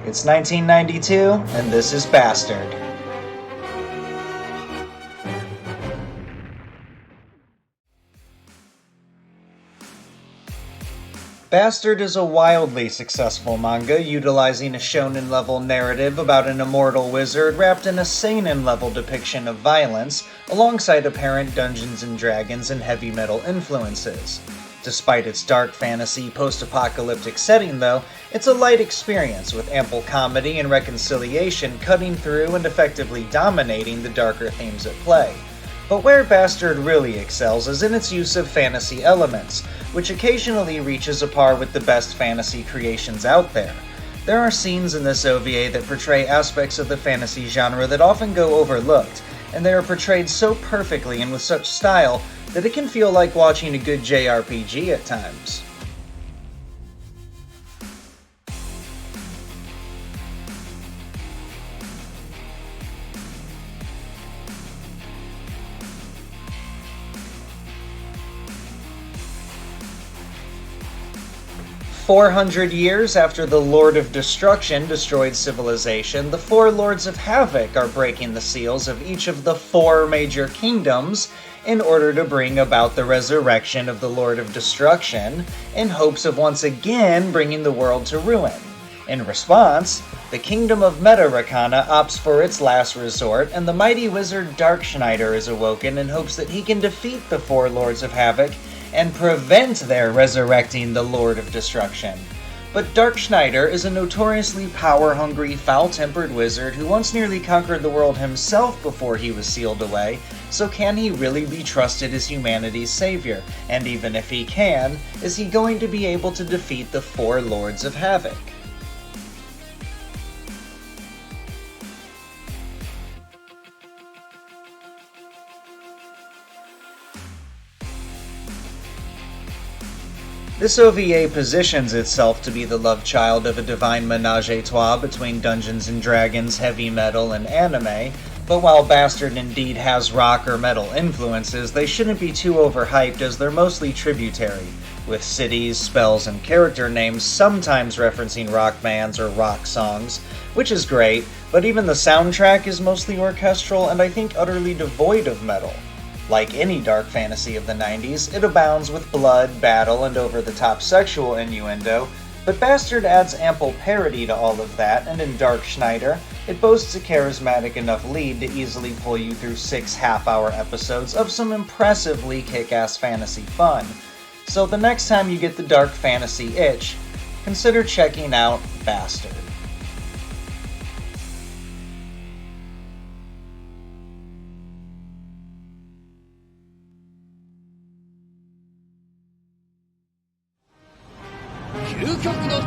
It's 1992, and this is Bastard. Bastard is a wildly successful manga utilizing a shonen-level narrative about an immortal wizard wrapped in a seinen-level depiction of violence, alongside apparent Dungeons & Dragons and heavy metal influences. Despite its dark fantasy, post-apocalyptic setting though, it's a light experience with ample comedy and reconciliation cutting through and effectively dominating the darker themes at play. But where Bastard really excels is in its use of fantasy elements, which occasionally reaches a par with the best fantasy creations out there. There are scenes in this OVA that portray aspects of the fantasy genre that often go overlooked, and they are portrayed so perfectly and with such style that it can feel like watching a good JRPG at times. 400 years after the Lord of Destruction destroyed civilization, the four Lords of Havoc are breaking the seals of each of the four major kingdoms in order to bring about the resurrection of the Lord of Destruction, in hopes of once again bringing the world to ruin. In response, the Kingdom of Metarakana opts for its last resort, and the mighty wizard Darkschneider is awoken in hopes that he can defeat the four Lords of Havoc and prevent their resurrecting the Lord of Destruction. But Darkschneider is a notoriously power-hungry, foul-tempered wizard who once nearly conquered the world himself before he was sealed away, so can he really be trusted as humanity's savior? And even if he can, is he going to be able to defeat the four Lords of Havoc? This OVA positions itself to be the love child of a divine ménage à trois between Dungeons & Dragons, heavy metal, and anime, but while Bastard indeed has rock or metal influences, they shouldn't be too overhyped as they're mostly tributary, with cities, spells, and character names sometimes referencing rock bands or rock songs, which is great, but even the soundtrack is mostly orchestral and I think utterly devoid of metal. Like any dark fantasy of the 90s, it abounds with blood, battle, and over-the-top sexual innuendo, but Bastard adds ample parody to all of that, and in Darkschneider, it boasts a charismatic enough lead to easily pull you through 6 half-hour episodes of some impressively kick-ass fantasy fun. So the next time you get the dark fantasy itch, consider checking out Bastard.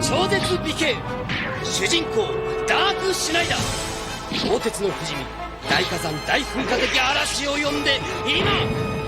超絶美形主人公ダークシュナイダー鋼鉄の不死身大火山大噴火的嵐を呼んで今